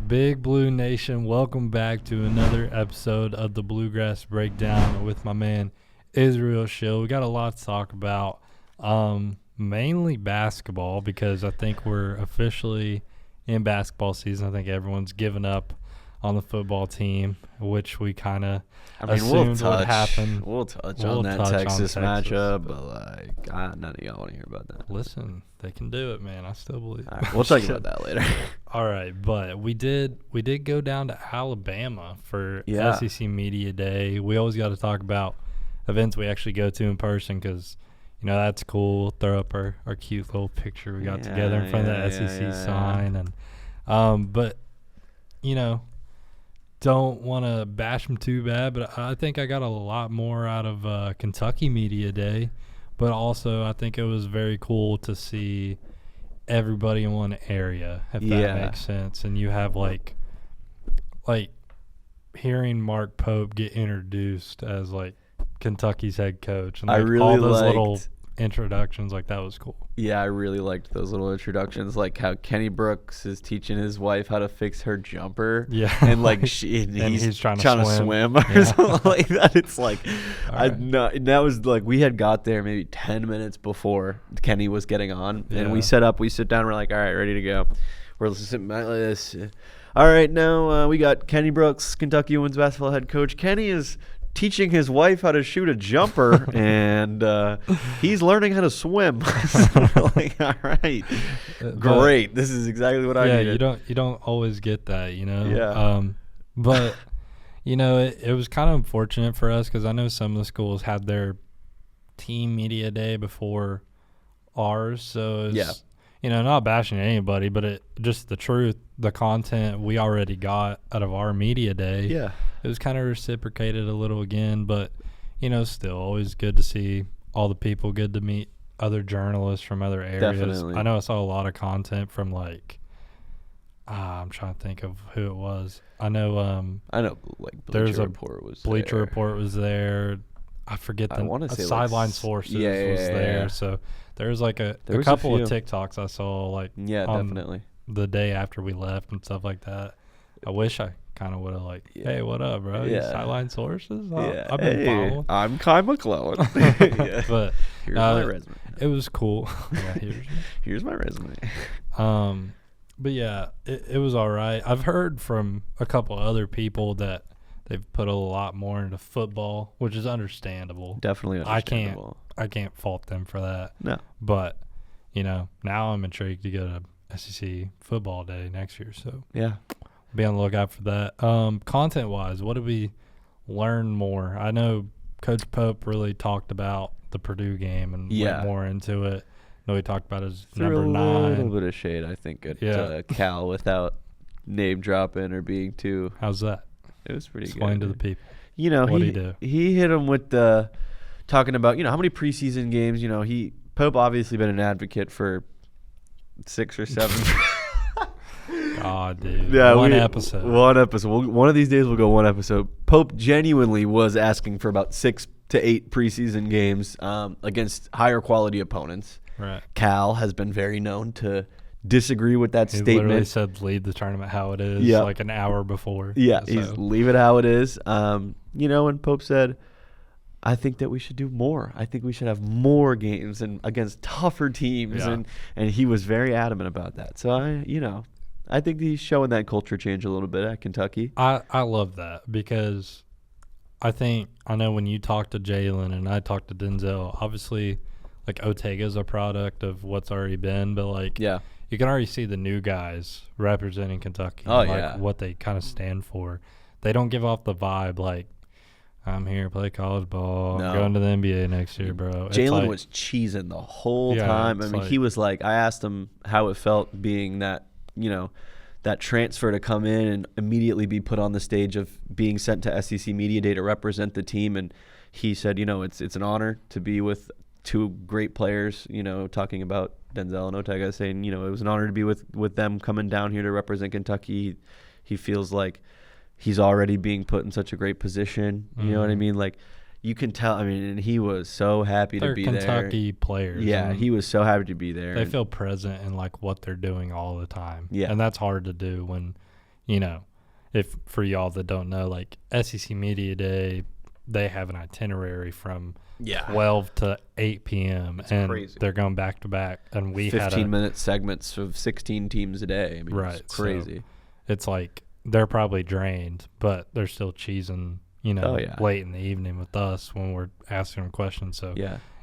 Big Blue Nation, welcome back to another episode of the Bluegrass Breakdown with my man Israel Schill. We got a lot to talk about, mainly basketball, because I think we're officially in basketball season. I think everyone's given up on the football team, which we kind of assumed would happen. We'll touch on that Texas matchup, but none of y'all want to hear about that. Listen, they can do it, man. I still believe. All right, we'll talk about that later. All right, but we did go down to Alabama for SEC Media Day. We always got to talk about events we actually go to in person because, you know, that's cool. Throw up our cute little picture we got together in front of the SEC sign. And but, you know, don't want to bash them too bad, but I think I got a lot more out of Kentucky Media Day. But also, I think it was very cool to see everybody in one area, if that makes sense. And you have like hearing Mark Pope get introduced as like Kentucky's head coach, and like, I really all those little introductions, like that was cool. Yeah, I really liked those little introductions, like how Kenny Brooks is teaching his wife how to fix her jumper. Yeah, and like he's trying to swim or something like that. It's like that was like we had got there maybe 10 minutes before Kenny was getting on, and we sit down, we're like, all right, ready to go. We're sitting back like this. All right, now we got Kenny Brooks, Kentucky women's basketball head coach. Kenny is teaching his wife how to shoot a jumper, and he's learning how to swim. So like, all right, great. This is exactly what I needed. Yeah, you don't always get that, you know. Yeah. But you know, it was kind of unfortunate for us because I know some of the schools had their team media day before ours, so it's, you know, not bashing anybody, but just the truth, the content we already got out of our media day. Yeah. It was kind of reciprocated a little again, but, you know, still always good to see all the people, good to meet other journalists from other areas. Definitely. I know I saw a lot of content from, like, I'm trying to think of who it was. I know like Bleacher Report was Bleacher Report was there. I forget Sideline Sources was there. Yeah. So there was like a couple of TikToks I saw, like, definitely the day after we left and stuff like that. I wish I kind of would have like, hey, what up, bro? Yeah. Sideline Sources? I've been following. I'm Kai McClelland. But here's my resume. It was cool. Here's my resume. But yeah, it was all right. I've heard from a couple other people that they've put a lot more into football, which is understandable. Definitely understandable. I can't fault them for that. No. But, you know, now I'm intrigued to go to SEC football day next year. So yeah. Be on the lookout for that. Content-wise, what did we learn more? I know Coach Pope really talked about the Purdue game and went more into it. I know he talked about his number 9. A little bit of shade, I think, at Cal without name dropping or being too. How's that? It was pretty Explain good. to the people. You know, he hit him with the talking about, you know, how many preseason games. You know, Pope obviously been an advocate for 6 or 7. Oh, dude. Yeah, one episode. One of these days we'll go one episode. Pope genuinely was asking for about 6 to 8 preseason games against higher quality opponents. Right. Cal has been very known to disagree with that statement. He literally said leave the tournament how it is like an hour before. Yeah, he's leave it how it is. You know, and Pope said, I think that we should do more. I think we should have more games and against tougher teams. Yeah. And he was very adamant about that. So, I think he's showing that culture change a little bit at Kentucky. I love that because I know when you talk to Jalen and I talk to Denzel, obviously, like, Ortega's a product of what's already been, but, like, you can already see the new guys representing Kentucky. What they kind of stand for. They don't give off the vibe, like, I'm here to play college ball. I'm going to the NBA next year, bro. Jalen was cheesing the whole time. I mean, he was like, I asked him how it felt being that, you know, that transfer to come in and immediately be put on the stage of being sent to SEC Media Day to represent the team. And he said, you know, it's an honor to be with 2 great players, you know, talking about Denzel and Ortega, saying, you know, it was an honor to be with them coming down here to represent Kentucky. He feels like he's already being put in such a great position. You know what I mean? Like, you can tell. I mean, and he was so happy to be there. They're Kentucky players. Yeah, he was so happy to be there. They feel present in, like, what they're doing all the time. Yeah. And that's hard to do when, you know, if for y'all that don't know, like SEC Media Day, they have an itinerary from 12 to 8 p.m. It's and crazy. They're going back to back. And we 15-minute segments of 16 teams a day. I mean, right. It's crazy. So it's like they're probably drained, but they're still cheesing, you know, late in the evening with us when we're asking them questions. So,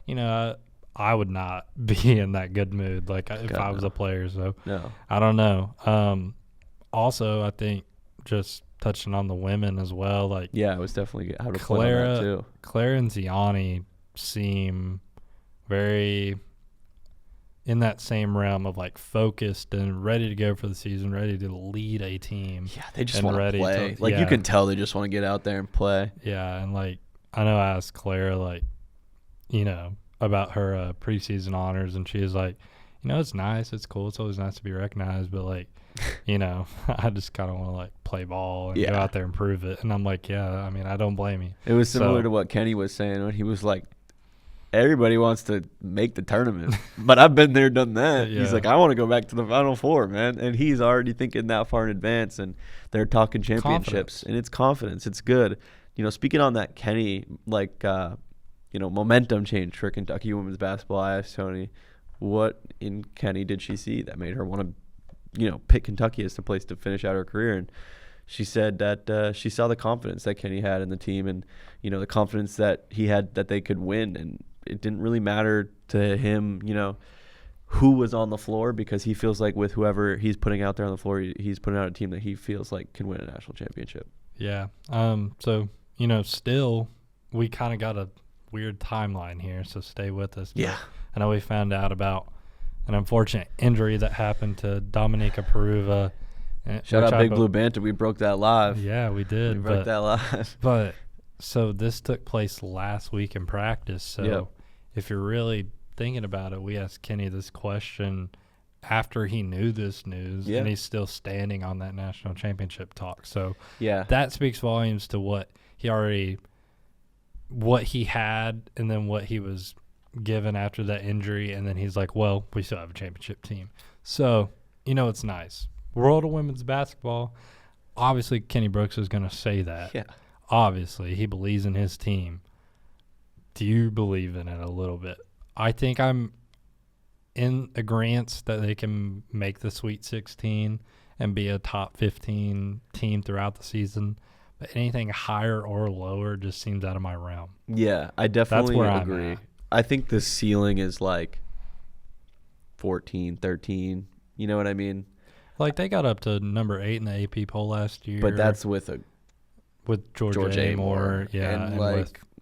you know, I would not be in that good mood if I was a player. So, I don't know. Also, I think just touching on the women as well. I was definitely how to play on that too. Claire and Ziani seem very in that same realm of focused and ready to go for the season, ready to lead a team. Yeah, they just want to play. You can tell they just want to get out there and play. Yeah, and I know I asked Claire you know, about her preseason honors, and she was like, you know, it's nice, it's cool, it's always nice to be recognized, but you know, I just kind of want to play ball and go out there and prove it. And I'm like, I mean, I don't blame you. It was similar to what Kenny was saying when he was like, everybody wants to make the tournament, but I've been there, done that. He's like, I want to go back to the Final Four, man. And he's already thinking that far in advance, and they're talking championships. And it's confidence. It's good. You know, speaking on that, Kenny, you know, momentum change for Kentucky women's basketball. I asked Tony, what in Kenny did she see that made her want to, you know, pick Kentucky as the place to finish out her career? And she said that she saw the confidence that Kenny had in the team, and, you know, the confidence that he had that they could win. And it didn't really matter to him, you know, who was on the floor, because he feels like with whoever he's putting out there on the floor, he's putting out a team that he feels like can win a national championship. Yeah. So, you know, still we kind of got a weird timeline here, so stay with us. But I know we found out about an unfortunate injury that happened to Dominika Peruva. Shout out Big Blue Banter. We broke that live. Yeah, we did. We broke that live. But so this took place last week in practice. So if you're really thinking about it, we asked Kenny this question after he knew this news, and he's still standing on that national championship talk. So that speaks volumes to what he had, and then what he was given after that injury. And then he's like, well, we still have a championship team. So, you know, it's nice. World of women's basketball, obviously Kenny Brooks is going to say that. Yeah. Obviously, he believes in his team. Do you believe in it a little bit? I think I'm in agreement that they can make the Sweet 16 and be a top 15 team throughout the season. But anything higher or lower just seems out of my realm. Yeah, I definitely agree. I think the ceiling is 14, 13. You know what I mean? They got up to number 8 in the AP poll last year. But that's with George A. Moore. Yeah, and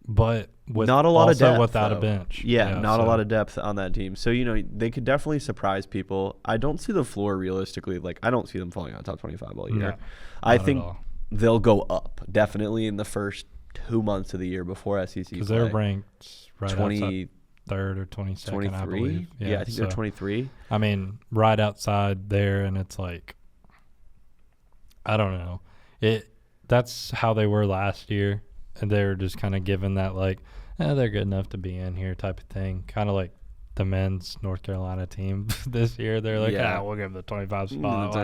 with not a lot of depth without a bench. Yeah, not a lot of depth on that team. So, you know, they could definitely surprise people. I don't see the floor realistically. I don't see them falling out top 25 all year. No, I think they'll go up definitely in the first 2 months of the year before SEC play. Because they're ranked right 23rd or 22nd, 23? I believe. Yeah, I think they're 23. I mean, right outside there, and it's I don't know. That's how they were last year, and they were just kind of given that they're good enough to be in here type of thing. Kind of like the men's North Carolina team this year. They're we'll give them the 25 spot.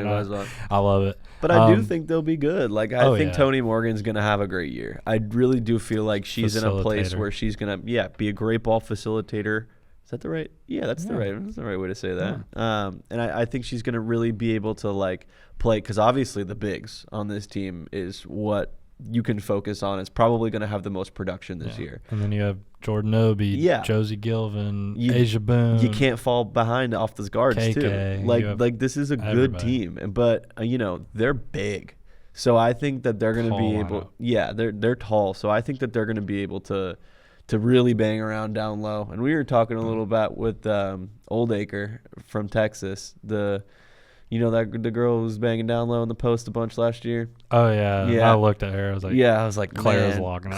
I love it. But I do think they'll be good. I think Toni Morgan's going to have a great year. I really do feel like she's in a place where she's going to be a great ball facilitator. Is that the right? Yeah, that's the right way to say that. Yeah. And I think she's going to really be able to play, because obviously the bigs on this team is what you can focus on. Is probably going to have the most production this year. And then you have Jordan Obi, Josie Gilvin, Asia Boone. You can't fall behind off those guards KK, too. This is a good team, but you know, they're big. So I think that they're going to be able. Yeah, they're tall. So I think that they're going to be able to really bang around down low. And we were talking a little bit with Oldacre from Texas, the girl who was banging down low in the post a bunch last year. Oh yeah. I looked at her. I was like, Claire's logging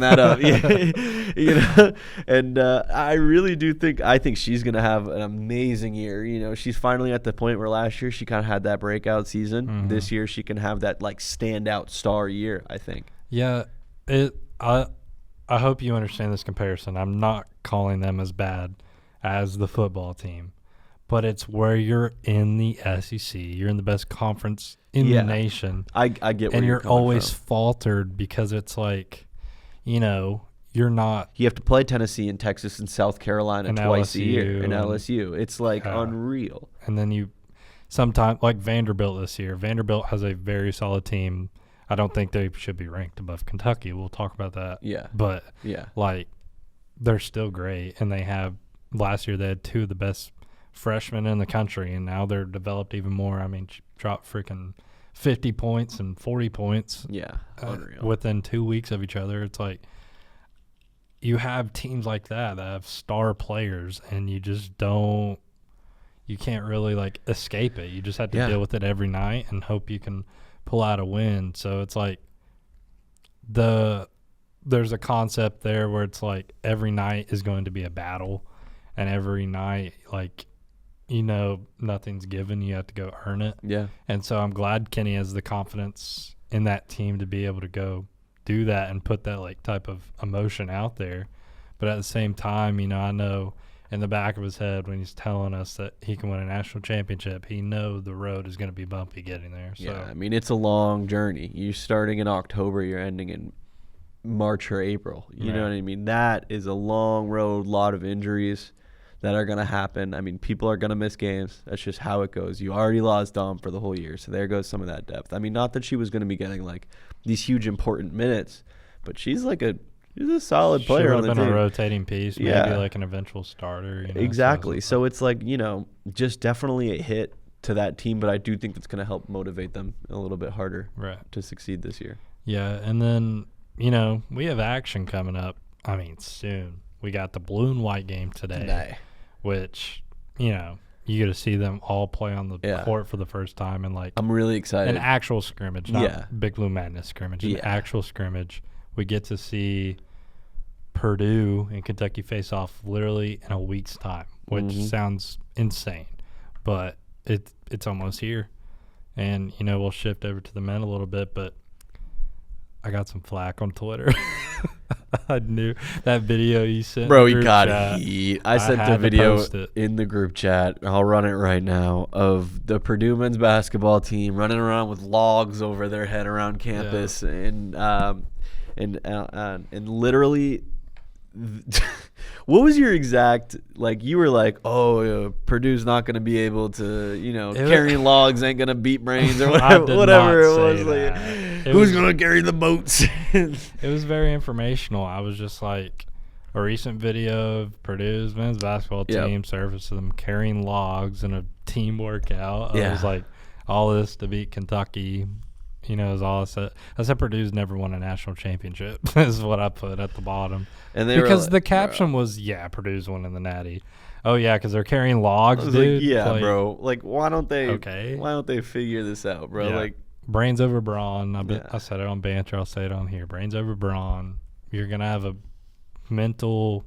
that up. Yeah, you know. And I really do think she's gonna have an amazing year. You know, she's finally at the point where last year she kind of had that breakout season. Mm-hmm. This year she can have that standout star year, I think. Yeah, I hope you understand this comparison. I'm not calling them as bad as the football team, but it's where you're in the SEC. You're in the best conference in the nation. I get where and you're always from. faltered because it's like, you know, you're not. You have to play Tennessee and Texas and South Carolina twice a year and LSU. It's like unreal. And then you sometimes, like Vanderbilt this year. Vanderbilt has a very solid team. I don't think they should be ranked above Kentucky. We'll talk about that. Yeah. But, like, they're still great. And they have, last year they had two of the best freshmen in the country, and now they're developed even more. I mean, she dropped freaking 50 points and 40 points. Yeah, unreal. Within 2 weeks of each other. It's like you have teams like that have star players, and you just don't – you can't really, like, escape it. You just have to deal with it every night and hope you can pull out a win. So it's like there's a concept there where it's like every night is going to be a battle, and every night, like, you know, nothing's given. You have to go earn it. Yeah. And so I'm glad Kenny has the confidence in that team to be able to go do that and put that, like, type of emotion out there. But at the same time, you know, I know in the back of his head when he's telling us that he can win a national championship, he knows the road is going to be bumpy getting there. So. Yeah, I mean, it's a long journey. You're starting in October, you're ending in March or April. You know what I mean? That is a long road, lot of injuries that are going to happen. I mean, people are going to miss games. That's just how it goes. You already lost Dom for the whole year, so there goes some of that depth. I mean, not that she was going to be getting, like, these huge important minutes, but she's like she's a solid player on the team. She would have been a rotating piece, maybe like an eventual starter. You know, exactly. So it's like, you know, just definitely a hit to that team, but I do think that's going to help motivate them a little bit harder to succeed this year. Yeah, and then, you know, we have action coming up, I mean, soon. We got the blue and white game today. Which, you know, you get to see them all play on the court for the first time. And, like, I'm really excited. An actual scrimmage, not Big Blue Madness scrimmage. An actual scrimmage. We get to see Purdue and Kentucky face off literally in a week's time, which sounds insane. But it's almost here. And, you know, we'll shift over to the men a little bit, but I got some flack on Twitter. I knew that video you sent. Bro, he got heat. I sent the video in the group chat. I'll run it right now of the Purdue men's basketball team running around with logs over their head around campus, and literally. What was your exact, like, you were like, Purdue's not going to be able to, you know, carrying logs ain't going to beat brains or whatever it was. Like, who's going to carry the boats? It was very informational. I was just like, a recent video of Purdue's men's basketball team surfaced them carrying logs in a team workout. I was like, all this to beat Kentucky. You know, is all I said. I said Purdue's never won a national championship. Is what I put at the bottom. And because the caption was, Purdue's winning the Natty. Oh yeah, because they're carrying logs, dude. Like, bro. Like, why don't they? Okay. Why don't they figure this out, bro? Like, brains over brawn. I said it on Banter. I'll say it on here. Brains over brawn. You're gonna have a mental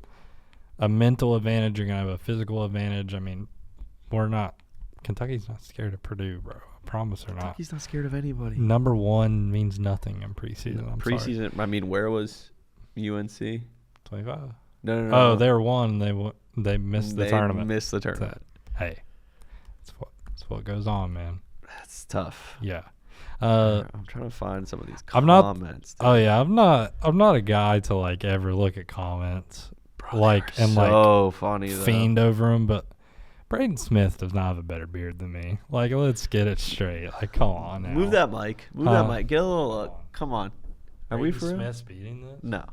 advantage. You're gonna have a physical advantage. I mean, Kentucky's not scared of Purdue, bro. Promise or not. He's not scared of anybody. Number one means nothing in preseason. Preseason. I mean, where was UNC? 25. No. Oh, they were one. They missed the tournament. Missed the tournament. Hey, that's what goes on, man. That's tough. Yeah. I'm trying to find some of these comments. I'm not a guy to, like, ever look at comments, bro, so funny, fiend over them, but. Braden Smith does not have a better beard than me. Like, let's get it straight. Like, come on now. Move that mic. Get a little look. Come on. Are we for real? Braden Smith's beating this? No.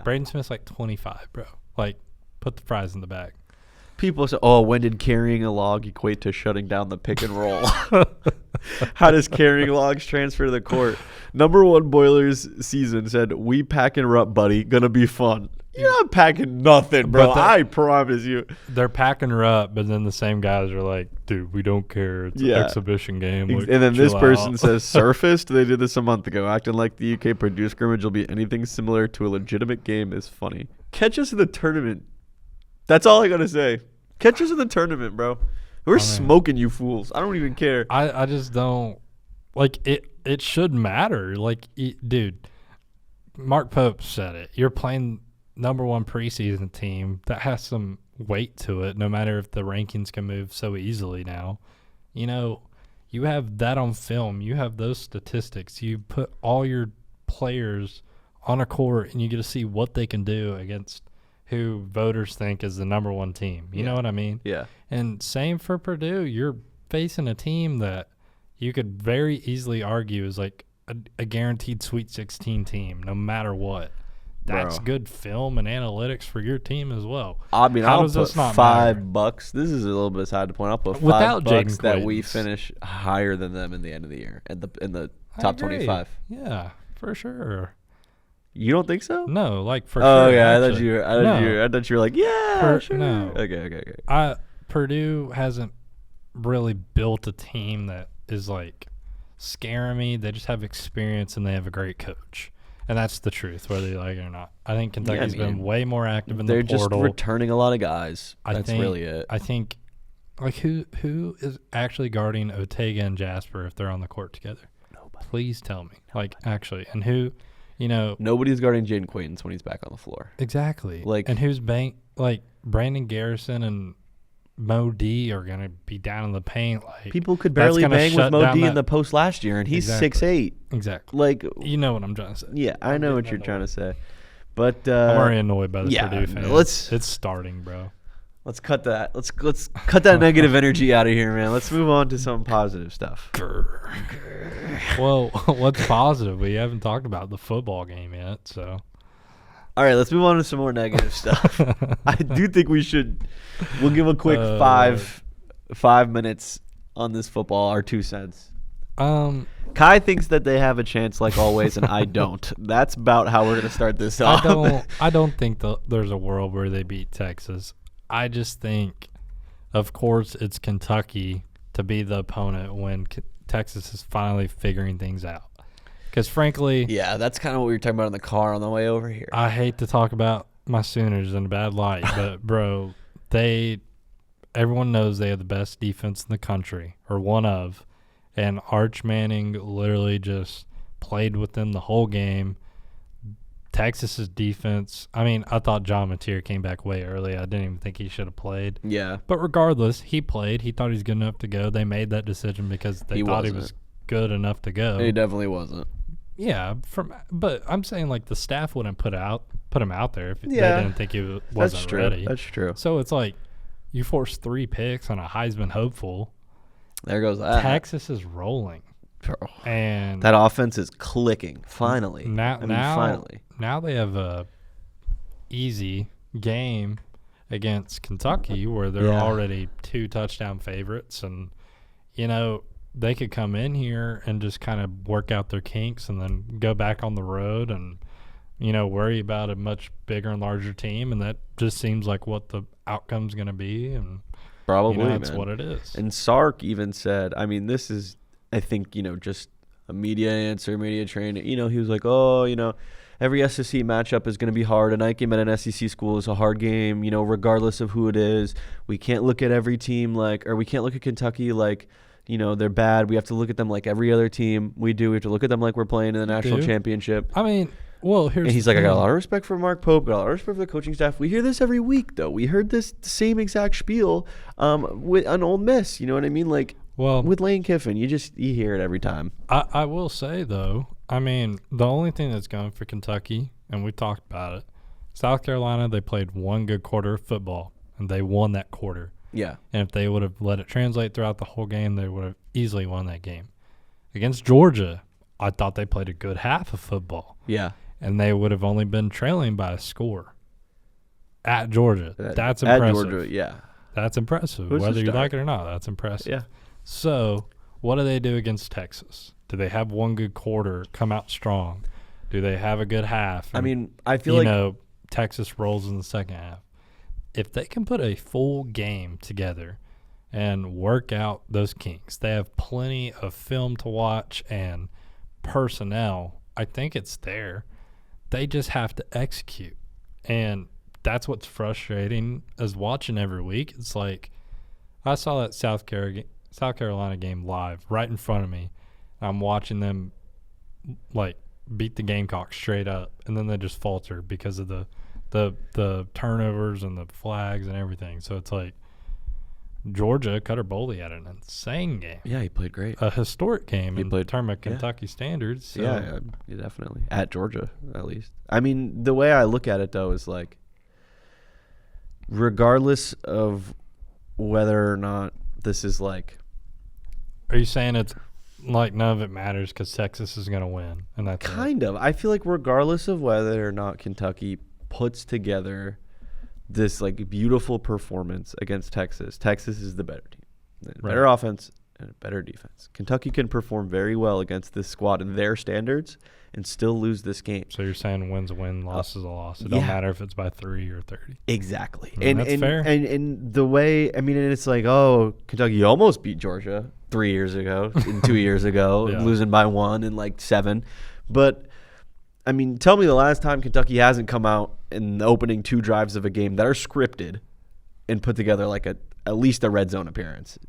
Braden Smith's like 25, bro. Like, put the fries in the bag. People say, when did carrying a log equate to shutting down the pick and roll? How does carrying logs transfer to the court? Number one Boilers season said, we pack and rut, buddy. Gonna be fun. You're not packing nothing, bro. I promise you. They're packing her up, but then the same guys are like, dude, we don't care. It's an exhibition game. Like, and then this person says, surfaced. They did this a month ago. Acting like the UK Purdue scrimmage will be anything similar to a legitimate game is funny. Catch us in the tournament. That's all I got to say. Catch us in the tournament, bro. We're smoking you fools. I don't even care. I just don't. Like, it should matter. Like, dude, Mark Pope said it. You're playing number one preseason team that has some weight to it, no matter if the rankings can move so easily now. You know, you have that on film. You have those statistics. You put all your players on a court, and you get to see what they can do against who voters think is the number one team. You know what I mean? Yeah. And same for Purdue. You're facing a team that you could very easily argue is like a guaranteed Sweet 16 team, no matter what. That's good film and analytics for your team as well. I mean, I'll put $5. This is a little bit side to point. I'll put $5 that we finish higher than them in the end of the year in the top 25. Yeah, for sure. You don't think so? No, like for sure. Oh yeah, I thought you were like, yeah, sure. No. Okay. Purdue hasn't really built a team that is like scaring me. They just have experience and they have a great coach. And that's the truth, whether you like it or not. I think Kentucky's been way more active in the portal. They're just returning a lot of guys. That's really it. I think, like, who is actually guarding Ortega and Jasper if they're on the court together? Nobody. Please tell me. Like, actually. And who, you know. Nobody's guarding Jaden Quaintance when he's back on the floor. Exactly. And who's Brandon Garrison and Mo D are going to be down in the paint. Like, people could barely bang with Mo D in the post last year, and he's 6'8". Exactly. Like, you know what I'm trying to say. Yeah, I know what you're trying to say. But I'm already annoyed by the Purdue fans. It's starting, bro. Let's cut that. Let's cut that negative energy out of here, man. Let's move on to some positive stuff. Well, what's positive? We haven't talked about the football game yet, so. All right, let's move on to some more negative stuff. I do think we'll give a quick 5 minutes on this football, our 2 cents. Kai thinks that they have a chance like always, and I don't. That's about how we're going to start this off. I don't think there's a world where they beat Texas. I just think, of course, it's Kentucky to be the opponent when Texas is finally figuring things out. Because, frankly... Yeah, that's kind of what we were talking about in the car on the way over here. I hate to talk about my Sooners in a bad light, but, bro, everyone knows they have the best defense in the country, or one of, and Arch Manning literally just played with them the whole game. Texas's defense, I mean, I thought John Mateer came back way early. I didn't even think he should have played. Yeah. But regardless, he played. He thought he was good enough to go. They made that decision because they thought he was good enough to go. He definitely wasn't. Yeah, but I'm saying like the staff wouldn't put him out there if they didn't think he wasn't ready. That's true. So it's like you force 3 picks on a Heisman hopeful. There goes that. Texas is rolling. And that offense is clicking. Finally. Finally. Now they have a easy game against Kentucky where they're already 2 touchdown favorites, and you know they could come in here and just kind of work out their kinks and then go back on the road and, you know, worry about a much bigger and larger team. And that just seems like what the outcome's going to be. And probably that's what it is. And Sark even said, I mean, this is, I think, you know, just a media training. You know, he was like, every SEC matchup is going to be hard. A night game at an SEC school is a hard game, you know, regardless of who it is. We can't look at every team we can't look at Kentucky like, you know, they're bad. We have to look at them like every other team we do. We have to look at them like we're playing in the national championship. I mean, well, he's like, I got a lot of respect for Mark Pope, got a lot of respect for the coaching staff. We hear this every week, though. We heard this same exact spiel with an Ole Miss. You know what I mean? Like, with Lane Kiffin, you hear it every time. I will say, though, I mean, the only thing that's going for Kentucky, and we talked about it, South Carolina, they played 1 good quarter of football, and they won that quarter. Yeah. And if they would have let it translate throughout the whole game, they would have easily won that game. Against Georgia, I thought they played a good half of football. Yeah. And they would have only been trailing by a score at Georgia. That's impressive. At Georgia, yeah. That's impressive. Whether you like it or not, that's impressive. Yeah. So what do they do against Texas? Do they have 1 good quarter, come out strong? Do they have a good half? I mean, I feel like, you know, Texas rolls in the second half. If they can put a full game together and work out those kinks, they have plenty of film to watch and personnel. I think it's there. They just have to execute. And that's what's frustrating is watching every week. It's like I saw that South Carolina game live right in front of me. I'm watching them, like, beat the Gamecocks straight up, and then they just falter because of the the turnovers and the flags and everything. So it's like Georgia, Cutter Boley had an insane game. Yeah, he played great. A historic game in terms of Kentucky standards. So. Yeah, definitely. At Georgia, at least. I mean, the way I look at it, though, is like, regardless of whether or not this is like. Are you saying it's like none of it matters because Texas is going to win? And that's kind of. I feel like regardless of whether or not Kentucky puts together this like beautiful performance against Texas is the better team. Better offense and a better defense. Kentucky can perform very well against this squad in their standards and still lose this game. So you're saying win's a win, loss is a loss. It don't matter if it's by 3 or 30. Exactly. And that's fair. And the way, I mean, and it's like, oh, Kentucky almost beat Georgia 3 years ago and 2 years ago, losing by 1 and like 7. But, I mean, tell me the last time Kentucky hasn't come out in the opening 2 drives of a game that are scripted and put together like at least a red zone appearance.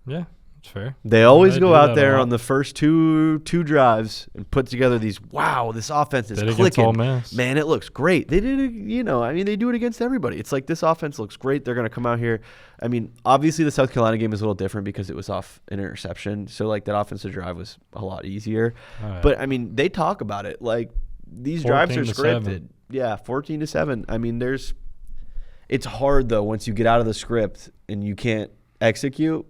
Yeah, that's fair. They always go out there on the first two drives and put together these, wow, this offense is clicking. Man, it looks great. They did it, they do it against everybody. It's like this offense looks great. They're going to come out here. I mean, obviously the South Carolina game is a little different because it was off an interception. So, like, that offensive drive was a lot easier. Right. But, I mean, they talk about it. Like, these drives are scripted. 7. Yeah, 14-7. I mean, it's hard, though, once you get out of the script and you can't execute.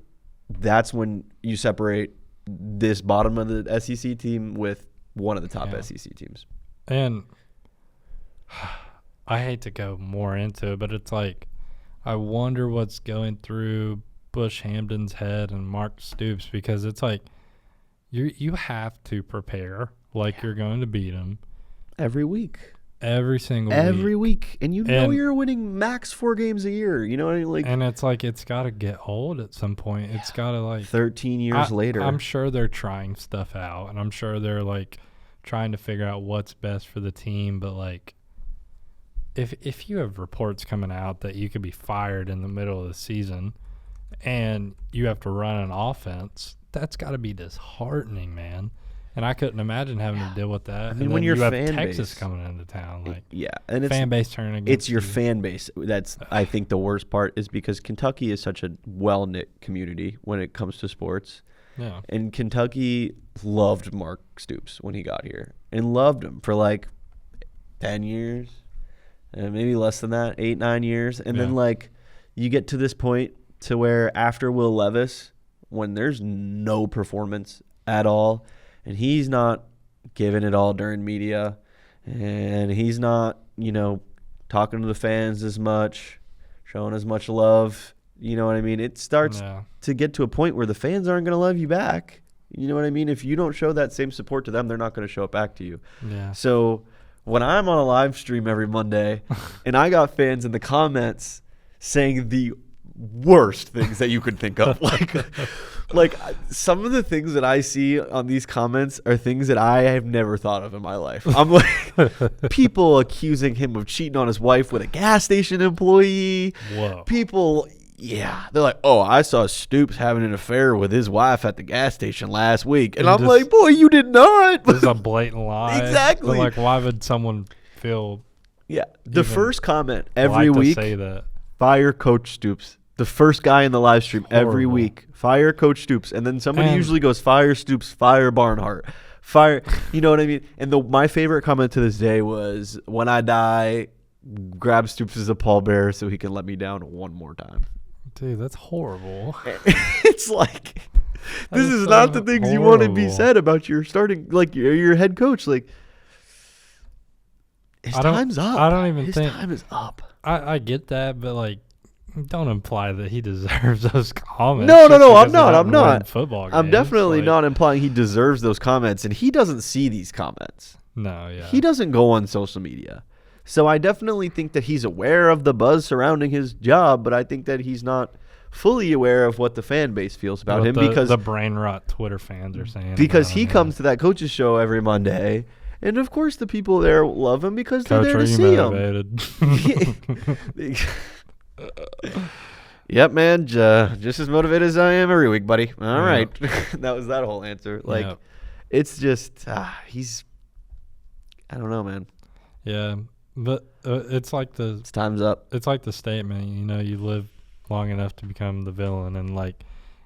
That's when you separate this bottom of the SEC team with one of the top SEC teams. And I hate to go more into it, but it's like I wonder what's going through Bush Hamden's head and Mark Stoops, because it's like you have to prepare like you're going to beat them. Every week. Every single week. And you're winning max 4 games a year. You know what I mean? Like, and it's like it's got to get old at some point. It's got to, like, 13 years later. I'm sure they're trying stuff out, and I'm sure they're, like, trying to figure out what's best for the team. But, like, if you have reports coming out that you could be fired in the middle of the season and you have to run an offense, that's got to be disheartening, man. And I couldn't imagine having to deal with that. I mean, when you have Texas coming into town, like, and it's fan base turning against it's your fan base. That's I think the worst part is because Kentucky is such a well knit community when it comes to sports. Yeah. And Kentucky loved Mark Stoops when he got here and loved him for like 10 years, and maybe less than that, 8-9 years, and then like you get to this point to where after Will Levis, when there's no performance at all. And he's not giving it all during media, and he's not, talking to the fans as much, showing as much love. You know what I mean? It starts to get to a point where the fans aren't going to love you back. You know what I mean? If you don't show that same support to them, they're not going to show it back to you. Yeah. So when I'm on a live stream every Monday and I got fans in the comments saying the worst things that you could think of, like some of the things that I see on these comments are things that I have never thought of in my life. I'm like, people accusing him of cheating on his wife with a gas station employee. Whoa. People, they're like, oh, I saw Stoops having an affair with his wife at the gas station last week. And I'm like, boy, you did not. This is a blatant lie. Exactly. But, like, why would someone feel the first comment every week, to say that? Fire Coach Stoops. The first guy in the live stream every week, fire Coach Stoops. And then somebody usually goes, fire Stoops, fire Barnhart. Fire, you know what I mean? And my favorite comment to this day was, when I die, grab Stoops as a pallbearer so he can let me down one more time. Dude, that's horrible. It's like, this is not the things you want to be said about your starting, like, your head coach. Like, his time's up. I don't even think. His time is up. I get that, but, like, don't imply that he deserves those comments. No, I'm not. Football games. I'm definitely not implying he deserves those comments, and he doesn't see these comments. No, yeah. He doesn't go on social media. So I definitely think that he's aware of the buzz surrounding his job, but I think that he's not fully aware of what the fan base feels about him, because the brain rot Twitter fans are saying. Because he comes to that coach's show every Monday, and of course the people there love him because they're there to see him. Yep, man. Just as motivated as I am every week, buddy. All right. That was that whole answer. Like, it's just, I don't know, man. Yeah. But it's time's up. It's like the statement, you live long enough to become the villain, and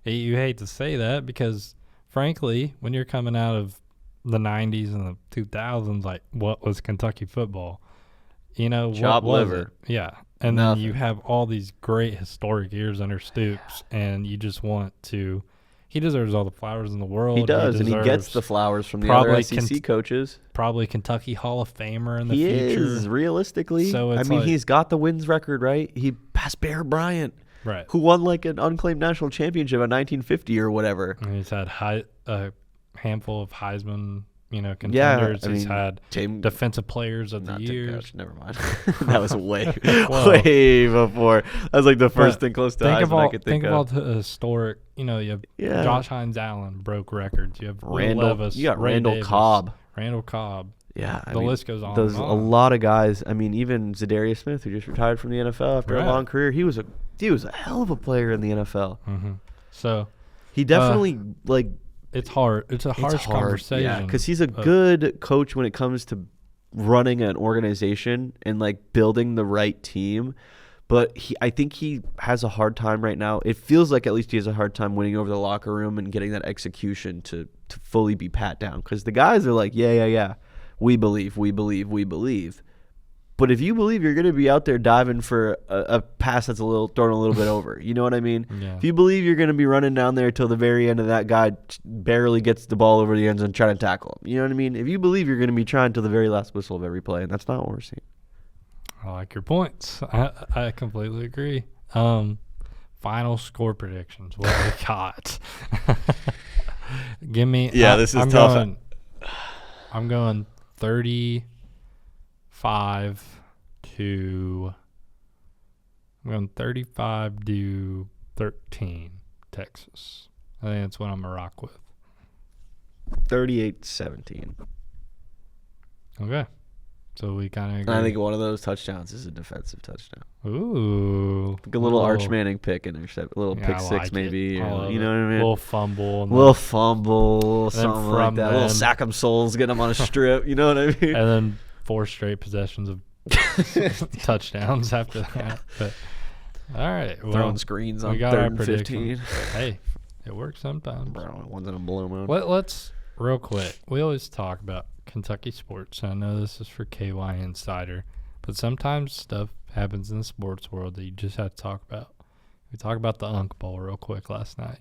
you hate to say that because, frankly, when you're coming out of the 90s and the 2000s, what was Kentucky football? Chopped liver. Yeah. And then you have all these great historic years under Stoops, and you just want to – he deserves all the flowers in the world. He does, and he gets the flowers from the other SEC coaches. Probably Kentucky Hall of Famer in the future. He is, realistically. So he's got the wins record, right? He passed Bear Bryant, right, who won an unclaimed national championship in 1950 or whatever. And he's had a handful of Heisman contenders. Yeah, he's had defensive players of the year. Never mind. That was way before. That was the first thing close to Heisman I could think of. Think of all the historic. You have Josh Hines Allen broke records. You have Randall Levis. You got Randall Davis, Cobb. Yeah, the list goes on. There's a lot of guys. Even Zadarius Smith, who just retired from the NFL after a long career. He was a hell of a player in the NFL. Mm-hmm. So he definitely It's hard. It's a harsh conversation. Yeah, because he's a good coach when it comes to running an organization and building the right team. But I think he has a hard time right now. It feels like at least he has a hard time winning over the locker room and getting that execution to fully be pat down. Because the guys are yeah. We believe. But if you believe you're going to be out there diving for a pass that's thrown a little bit over, you know what I mean? Yeah. If you believe you're going to be running down there till the very end of that guy barely gets the ball over the end zone trying to tackle him, you know what I mean? If you believe you're going to be trying till the very last whistle of every play, and that's not what we're seeing. I like your points. I completely agree. Final score predictions. What we got? Give me. Yeah, this is tough. I'm going 35 to 13, Texas. I think that's what I'm going to rock with. 38-17. Okay. So we kind of agree. I think one of those touchdowns is a defensive touchdown. Ooh. A little Arch Manning pick intercept. A little pick six maybe. You know what I mean? A little fumble. Something like that. A little sack 'em souls, get them on a strip. You know what I mean? And then 4 straight possessions of touchdowns after that. But all right. Throwing screens on 3rd and 15. Hey, it works sometimes. One's in a blue moon. Let's, real quick, we always talk about Kentucky sports. I know this is for KY Insider, but sometimes stuff happens in the sports world that you just have to talk about. We talked about the Unk Bowl real quick last night.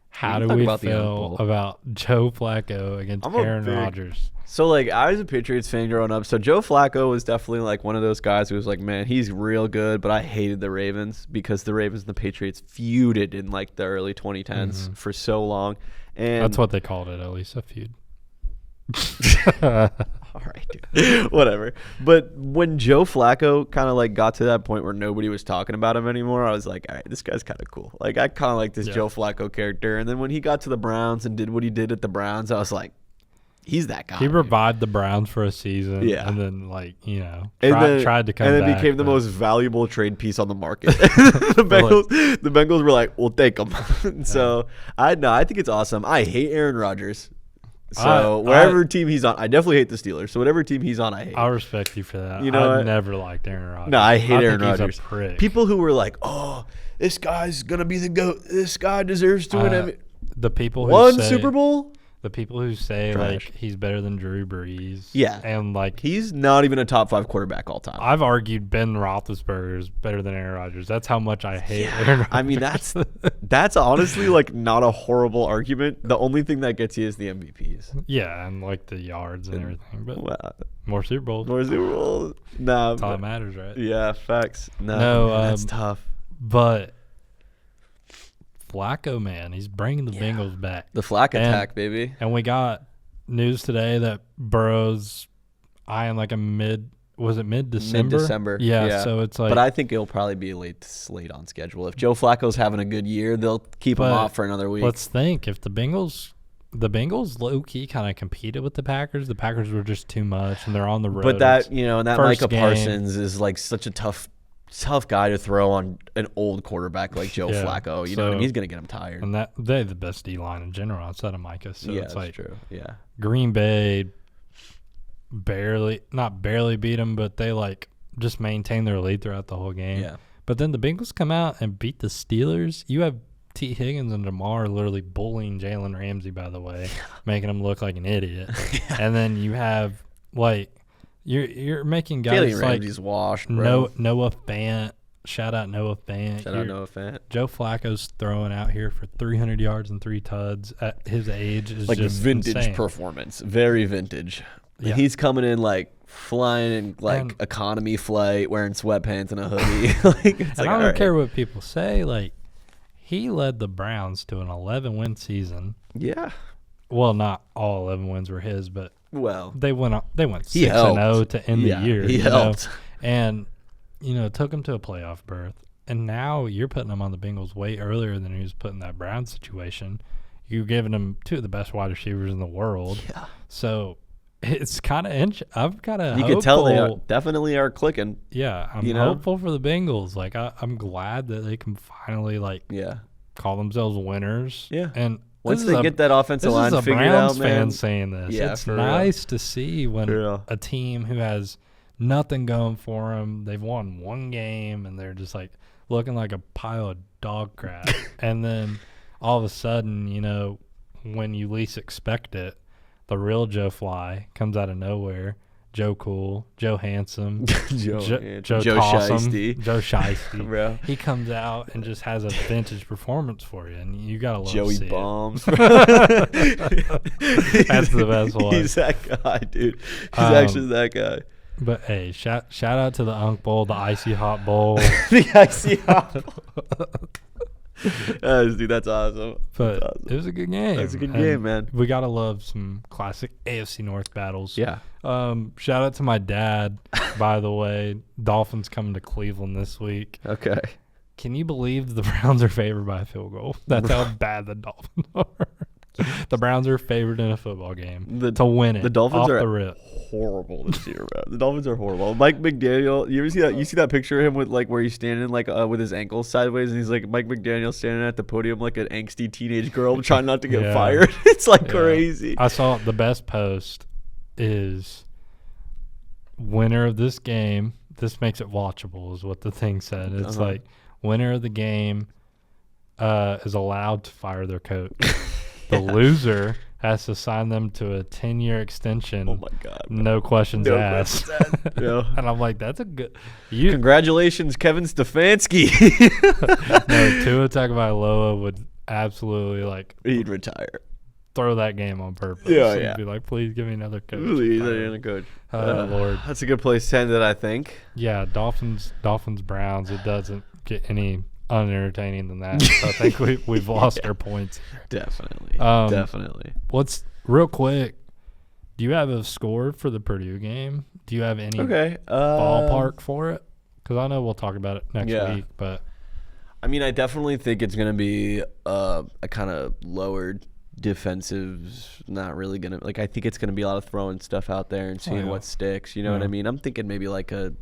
How do we feel about Joe Flacco against Aaron Rodgers? So, I was a Patriots fan growing up. So, Joe Flacco was definitely, one of those guys who was man, he's real good. But I hated the Ravens because the Ravens and the Patriots feuded in, the early 2010s for so long. And that's what they called it, at least, a feud. All right, dude. Whatever. But when Joe Flacco kind of got to that point where nobody was talking about him anymore, I was all right, this guy's kind of cool. I kind of like this Joe Flacco character. And then when he got to the Browns and did what he did at the Browns, I was like, he's that guy. He revived the Browns for a season. Yeah. And then, tried to come back. And then became the most valuable trade piece on the market. The Bengals were like, we'll take him. So, I think it's awesome. I hate Aaron Rodgers. So wherever team he's on, I definitely hate the Steelers. So whatever team he's on, I hate. I respect you for that. I never liked Aaron Rodgers. No, I hate Aaron Rodgers. He's a prick. People who were like, "Oh, this guy's gonna be the GOAT. This guy deserves to win the people who one Super Bowl." The people who say he's better than Drew Brees. Yeah, and he's not even a top 5 quarterback all time. I've argued Ben Roethlisberger is better than Aaron Rodgers. That's how much I hate Aaron Rodgers. That's honestly not a horrible argument. The only thing that gets you is the MVPs. Yeah, and the yards and everything. But more Super Bowls. Nah, that's all that matters, right? Yeah, facts. No, that's tough. But Flacco, man, he's bringing the Bengals back. The Flack attack, baby. And we got news today that Burrow's eyeing mid-December? Mid-December. Yeah, so it's But I think it'll probably be a slate on schedule. If Joe Flacco's having a good year, they'll keep him off for another week. Let's think. If the Bengals low-key kind of competed with the Packers were just too much, and they're on the road. But that, and that Micah Parsons is such a tough guy to throw on an old quarterback like Joe Flacco. You know what I mean? He's going to get him tired. And they're the best D-line in general outside of Micah. So it's true. Yeah. Green Bay, not barely beat them, but they like just maintained their lead throughout the whole game. Yeah. But then the Bengals come out and beat the Steelers. You have T. Higgins and DeMar literally bullying Jalen Ramsey, by the way, making him look like an idiot. Yeah. And then you have like you're making guys Jalen like Ramsey's washed, bro. Noah Fant. Shout out Noah Fant. Shout out Noah Fant. Joe Flacco's throwing out here for 300 yards and 3 tuds at his age is like just a vintage insane. Performance, very vintage. Yeah. He's coming in like flying in like economy flight, wearing sweatpants and a hoodie. I don't care what people say. Like he led the Browns to an 11-win season. Yeah. Well, not all 11 wins were his, but they went 6-0 to end the year. He helped, and took him to a playoff berth. And now you're putting him on the Bengals way earlier than he was put in that Browns situation. You're giving him 2 of the best wide receivers in the world. Yeah. So it's kind of I'm kind of you could tell they definitely are clicking. Yeah, I'm hopeful for the Bengals. Like I'm glad that they can finally call themselves winners. Yeah, and once they get that offensive line figured out, man. This is a Browns fan saying this. Yeah, it's nice to see when a team who has nothing going for them, they've won 1 game, and they're just like looking like a pile of dog crap. And then all of a sudden, when you least expect it, the real Joe Fly comes out of nowhere. Joe Cool, Joe Handsome, Joe Shiesty. Joe Shiesty. Bro. He comes out and just has a vintage performance for you, and you gotta love Joey to see Bombs. That's the best one. He's that guy, dude. He's actually that guy. But hey, shout out to the Unk Bowl, the Icy Hot Bowl. The Icy Hot Bowl. Dude, that's awesome. But it was a good game. It's a good game, man. We gotta love some classic AFC North battles. Yeah. Shout out to my dad, by the way. Dolphins coming to Cleveland this week. Okay. Can you believe the Browns are favored by a field goal? That's how bad the Dolphins are. The Browns are favored in a football game to win it. The Dolphins are horrible this year, bro. The Dolphins are horrible. Mike McDaniel, you ever see that? You see that picture of him with like where he's standing like with his ankles sideways, and he's like Mike McDaniel standing at the podium like an angsty teenage girl trying not to get fired. It's like crazy. I saw the best post is winner of this game. This makes it watchable, is what the thing said. It's like winner of the game is allowed to fire their coach. The loser has to sign them to a 10-year extension. Oh, my God. Bro. No questions asked. Yeah. And I'm like, that's a good... Congratulations, Kevin Stefanski. No, Tua Tagovailoa would absolutely, he'd retire. Throw that game on purpose. Yeah, He'd be like, please give me another coach. Please, another coach. Lord. That's a good place to end it, I think. Yeah, Dolphins, Browns. It doesn't get any unentertaining than that. So I think we've lost our points. Definitely. What's real quick? Do you have a score for the Purdue game? Do you have any ballpark for it? Because I know we'll talk about it next week. But I mean, I definitely think it's going to be a kind of lowered defensive. Not really going to I think it's going to be a lot of throwing stuff out there and seeing what sticks. You know what I mean? I'm thinking maybe like a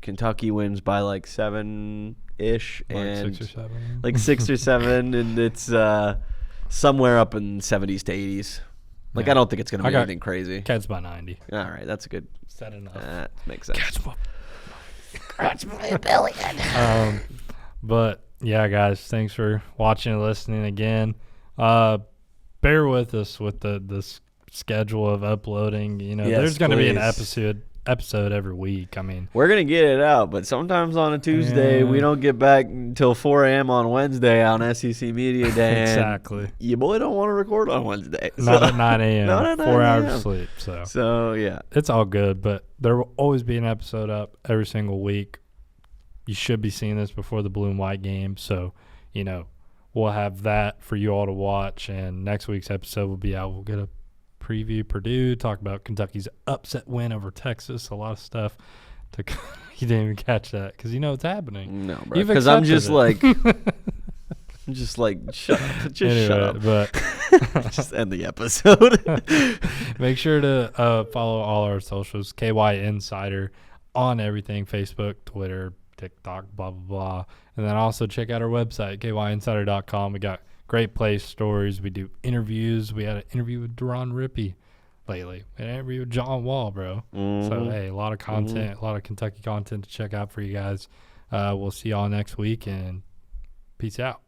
Kentucky wins by 7-ish and 6 or 7. 6 or 7, and it's somewhere up in 70s to 80s. I don't think it's going to be anything crazy. Cats by 90. All right, that's a good. Set enough. That makes sense. Cats by a billion. But yeah, guys, thanks for watching and listening again. Bear with us with the schedule of uploading. There's going to be an episode every week. I mean, we're gonna get it out, but sometimes on a Tuesday we don't get back until 4 a.m. on Wednesday on SEC Media Day. Exactly. Your boy don't want to record on Wednesday. Not at 9 a.m. Not at 9 4 hours a.m. of sleep. So yeah, it's all good. But there will always be an episode up every single week. You should be seeing this before the blue and white game. So we'll have that for you all to watch. And next week's episode will be out. We'll get a preview Purdue, talk about Kentucky's upset win over Texas, a lot of stuff. You didn't even catch that because it's happening. No, bro. Because I'm just shut up. Shut up. But just end the episode. Make sure to follow all our socials, KY Insider, on everything: Facebook, Twitter, TikTok, blah blah blah. And then also check out our website, kyinsider.com. We got great place stories. We do interviews. We had an interview with Duron Rippey lately. An interview with John Wall, bro. So, hey, a lot of content, a lot of Kentucky content to check out for you guys. We'll see y'all next week, and peace out.